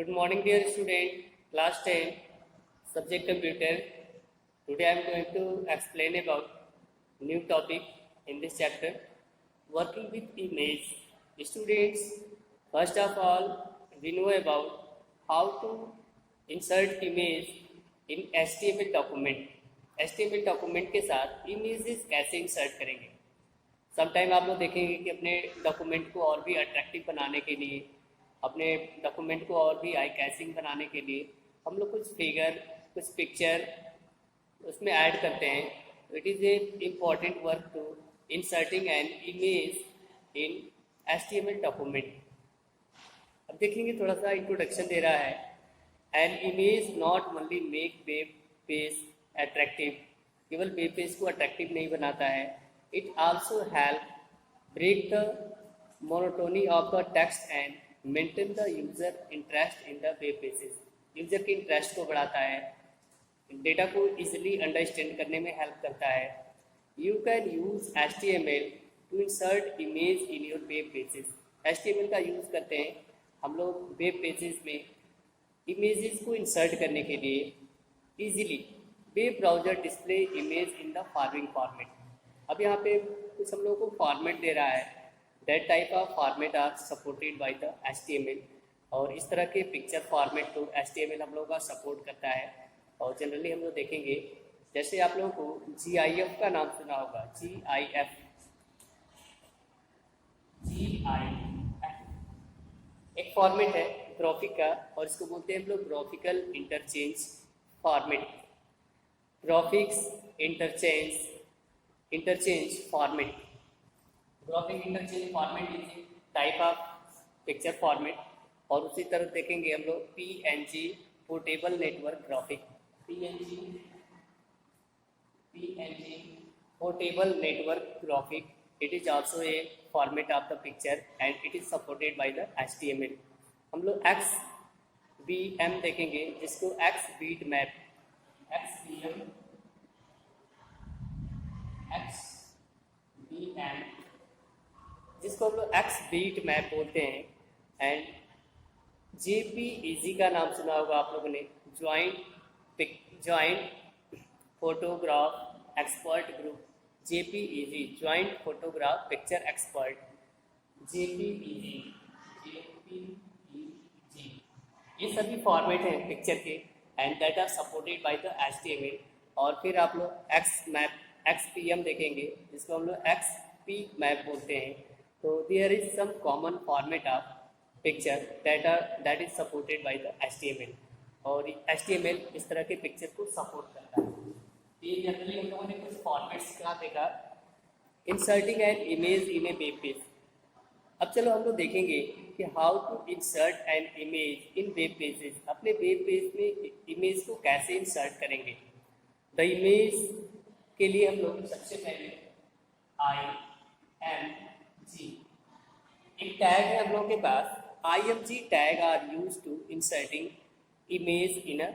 Good morning, dear student. Class 10, subject computer. Today I am going to explain about new topic in this chapter, working with image. Students, first of all, we know about how to insert image in HTML document. HTML document के साथ images कैसे insert करेंगे. Sometime आप लोग देखेंगे कि अपने document को और भी अट्रैक्टिव बनाने के लिए, अपने डॉक्यूमेंट को और भी आई कैचिंग बनाने के लिए हम लोग कुछ फिगर, कुछ पिक्चर उसमें ऐड करते हैं. It is a important work to inserting an image in HTML document. अब देखेंगे, थोड़ा सा इंट्रोडक्शन दे रहा है. An image not only make web page attractive, केवल वेब पेज को अट्रैक्टिव नहीं बनाता है. It also help break the monotony of the text and maintain the user interest in the web pages. User के interest को बढ़ाता है, data को इजीली अंडरस्टैंड करने में हेल्प करता है. You can use HTML to insert image in your web pages. HTML का यूज़ करते हैं हम लोग वेब पेजेस में इमेजेस को इंसर्ट करने के लिए. Easily web browser display image in the following format. अब यहाँ पे कुछ हम लोगों को फॉर्मेट दे रहा है. That type of format are supported by the HTML. और इस तरह के पिक्चर फॉर्मेट को HTML हम लोगों का सपोर्ट करता है. और जनरली हम लोग देखेंगे, जैसे आप लोगों को GIF का नाम सुना होगा. GIF एक फॉर्मेट है ग्राफिक का, और इसको बोलते हैं हम लोग graphical interchange format. Graphics interchange format. Graphic interchange format is type of picture format. और उसी तरह देखेंगे हम लोग PNG portable network graphic. PNG portable network graphic. It is also a format of the picture and it is supported by the HTML. हम लोग XBM देखेंगे, जिसको XBeat मैप XBM जिसको हम लोग XBeat मैप बोलते हैं. एंड JPEG का नाम सुना होगा आप लोगों ने. Joint photograph expert group. JPEG joint photograph picture expert. JPEG ये सभी फॉर्मेट हैं पिक्चर के, and that are supported by the HTML. और फिर आप लोग XPM देखेंगे, जिसको हम लोग XP मैप बोलते हैं. तो there is some common format of picture that is supported by the HTML. और HTML इस तरह के पिक्चर को सपोर्ट करता है. ये जनरली हम लोगों ने कुछ फॉर्मेट्स का देखा. Inserting an image in a web page. अब चलो हम लोग देखेंगे कि how to insert an image in web pages. अपने वेब पेज में इमेज को कैसे इंसर्ट करेंगे. द इमेज के लिए हम लोग सबसे पहले IMG एक टैग है हम लोग के पास. IMG tag are use to inserting image in a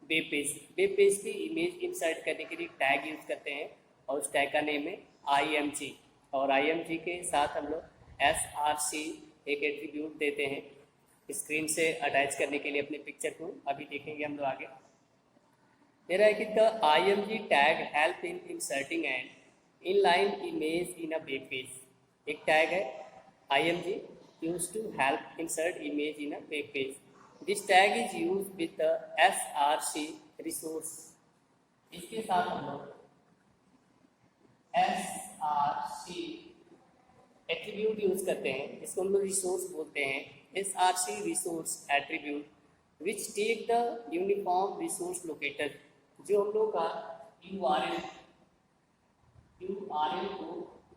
web page. Web page की इमेज इंसर्ट करने के लिए टैग यूज करते हैं, और उस टैग का नेम है IMG. और IMG के साथ हम लोग SRC एक एट्रीब्यूट देते हैं स्क्रीन से अटैच करने के लिए अपने पिक्चर को. अभी देखेंगे हम लोग आगे. दे रहा है कि the IMG tag help in inserting an inline image in a web page. एक टैग है IMG use to help insert image in a web page. This tag is use with the SRC resource. इसके साथ हम लोग SRC attribute use करते हैं, जिसको हम लोग रिसोर्स बोलते हैं. SRC resource attribute which take the uniform resource locator, जो हम लोग का URL को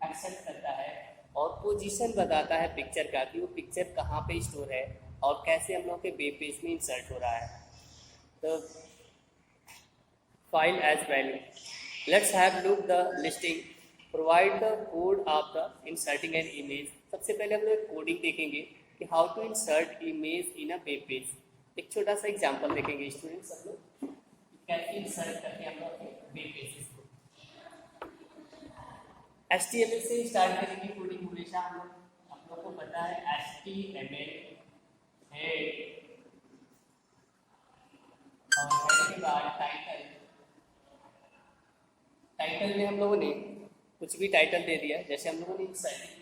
एक्सेप्ट करता है और पोजीशन बताता है पिक्चर का, कि वो पिक्चर कहाँ पे स्टोर है और कैसे हम लोग के वेब पेज में इंसर्ट हो रहा है. तो file as value. Let's have look the listing. Provide the code of the inserting an image. सबसे पहले हम लोग कोडिंग देखेंगे कि how to insert image in a web page. एक छोटा सा एग्जांपल देखेंगे स्टूडेंट्स सब लोग, कैसे इंसर्ट करके हम लोग वेब पेजेस को. HTML से स्टार्ट करेंगे कोडिंग. हमेशा हम लोग को पता है HTML हेड टाइटल में हम लोगों ने कुछ भी टाइटल दे दिया, जैसे हम लोगों ने inserting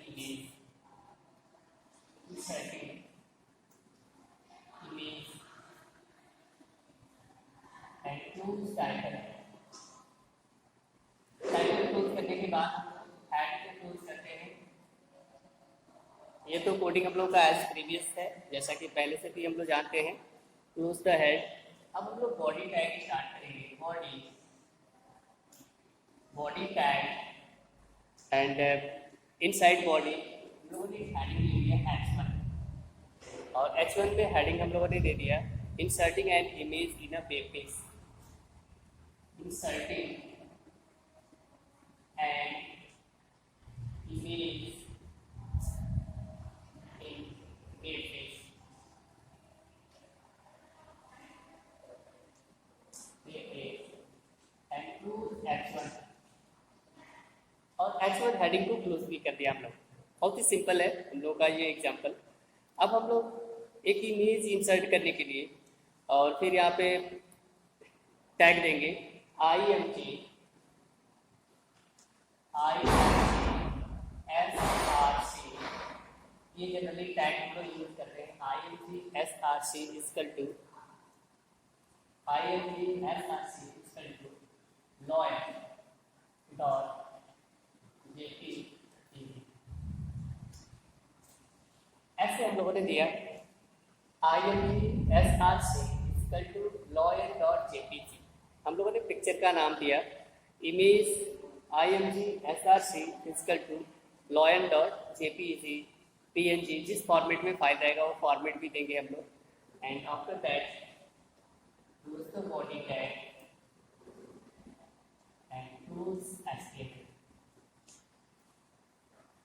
image and choose title. Title close करने के बाद हेड को क्लोज करते हैं। ये तो कोडिंग हम लोग का एज प्रीवियस है, जैसा कि पहले से भी हम लोग जानते हैं। Close the head. अब हम लोग बॉडी टैग स्टार्ट करेंगे। Body tag and inside body हम लोगों ने हेडिंग ले लिया H1, और H1 में हेडिंग हम लोगों ने दे दिया inserting an image in a web page. Inserting an image in web page. And close H1, और H1 हेडिंग को क्लोज भी कर दिया हम लोग। बहुत ही सिंपल है हम लोग का ये एग्जांपल। अब हम लोग एक इमेज इंसर्ट करने के लिए और फिर यहाँ पे टैग देंगे IMG SRC। ये जनरली टैग हम लोग यूज करते हैं। IMG SRC equal to lawyer dot JPG। ऐसे हम लोगों ने दिया IMG SRC equal to lawyer dot JPG। हम लोगों ने पिक्चर का नाम दिया image IMG SRC equal to lawyer dot JPG PNG। जिस फॉर्मेट में फाइल रहेगा वो फॉर्मेट भी देंगे हम लोग। And after that use the body tag and use HTML।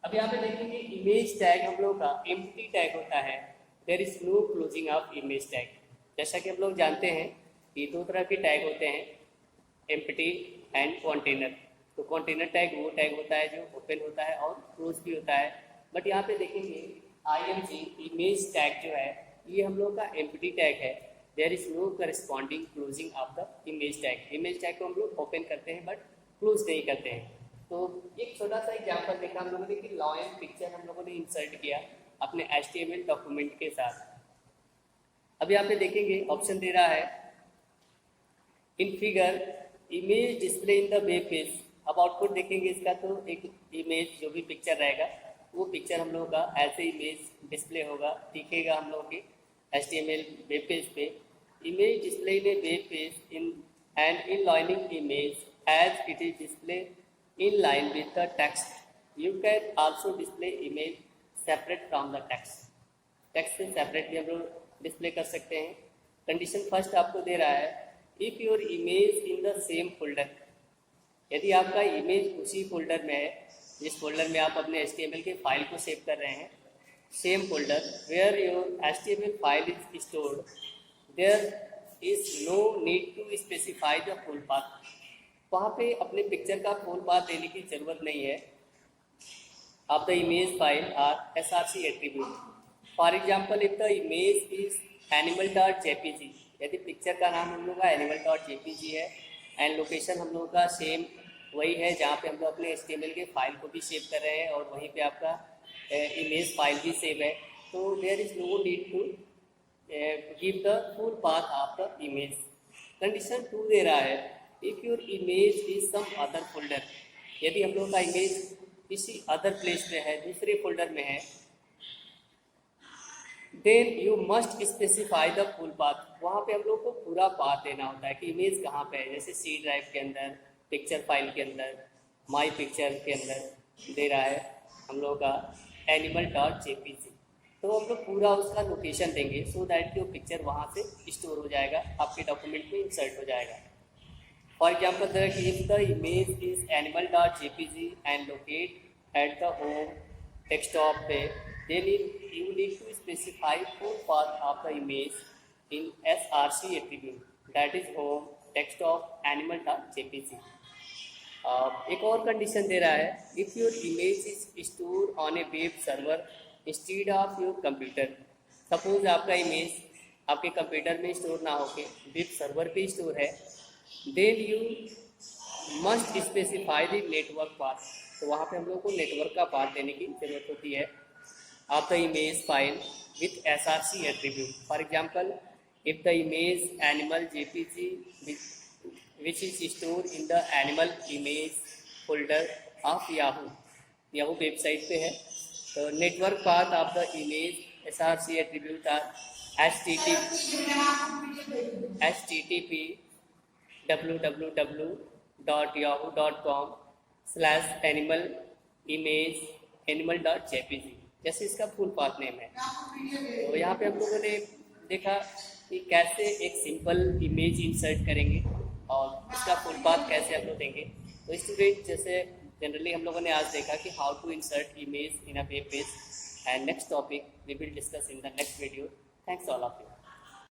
अब यहाँ पे देखेंगे इमेज टैग हम लोग का एम्प्टी टैग होता है। There is no closing of image tag. जैसा कि हम लोग जानते हैं कि दो तरह के टैग होते हैं, एम्प्टी एंड कंटेनर। तो कंटेनर टैग वो टैग होता है जो ओपन होता है और क्लोज भी होता है। बट यहाँ पे देखेंगे IMG इमेज टैग जो है ये हम लोग का एम्प्टी टैग है। There is no corresponding closing of the image tag. Image tag को हम लोग ओपन करते हैं बट क्लोज नहीं करते हैं। तो एक छोटा सा एग्जांपल देखा हम लोगों ने कि लॉयन पिक्चर हम लोगों ने इंसर्ट किया अपने HTML डॉक्यूमेंट के साथ। अब यहाँ पे देखेंगे ऑप्शन दे रहा है in figure image display in the web page. अब आउटपुट देखेंगे इसका, तो एक इमेज जो भी पिक्चर रहेगा वो पिक्चर हम लोगों का ऐसे इमेज डिस्प्ले होगा, दिखेगा हम लोगों के HTML वेब पेज पे। Image display in a web page in and in lining image as it is display in line with the text. You can also display image separate from the text. Text से separate भी हम लोग display कर सकते हैं। Condition first आपको दे रहा है if your image in the same folder. यदि आपका इमेज उसी फोल्डर में है जिस फोल्डर में आप अपने HTML के फाइल को सेव कर रहे हैं, same folder where your HTML file is stored, there is no need to specify the full path. वहाँ पे अपने पिक्चर का फुल पाथ देने की जरूरत नहीं है। Of the image file are SRC attribute. For example if the image is animal.jpg, यदि पिक्चर का नाम हम लोग का animal.jpg है एंड लोकेशन हम लोग का सेम वही है जहाँ पे हम लोग अपने HTML के फाइल को भी सेव कर रहे हैं और वहीं पे आपका इमेज फाइल भी सेव है, तो there is no need to give the full path of the image. Condition 2 दे रहा है if your image is some other folder. यदि हम लोग का इमेज किसी अदर प्लेस पे है, दूसरे फोल्डर में है, then you must specify the full path. वहाँ पे हम लोग को पूरा पाथ देना होता है कि इमेज कहाँ पे है। जैसे C ड्राइव के अंदर, पिक्चर फाइल के अंदर, माई पिक्चर के अंदर दे रहा है हम लोग का animal.jpg, तो हम लोग पूरा उसका लोकेशन देंगे सो दैट कि वो पिक्चर वहाँ से स्टोर हो जाएगा, आपके डॉक्यूमेंट में इंसर्ट हो जाएगा। For example, if the image is animal.jpg and located at the home desktop page, then you need to specify full path of the image in SRC attribute, that is home desktop animal.jpg। एक और condition दे रहा है if your image is stored on a web server instead of your computer। Suppose आपका image आपके computer में store ना होके web server पे स्टोर है, then you must specify the network path, तो वहाँ पे हम लोग को नेटवर्क का पाथ देने की जरूरत होती है of the image file with src attribute. For example, if the image animal jpg which is stored in the animal image folder of yahoo website पे है, तो network path of the image src attribute are http www.yahoo.com/animal.jpg, जैसे इसका full path name है। तो यहाँ पे हम लोगों ने देखा कि कैसे एक सिंपल इमेज इंसर्ट करेंगे और इसका फुल पाथ कैसे हम लोग देंगे। तो स्टूडेंट, जैसे जनरली हम लोगों ने आज देखा कि how to insert image in a web page, and next topic we will discuss in the next video. Thanks all of you.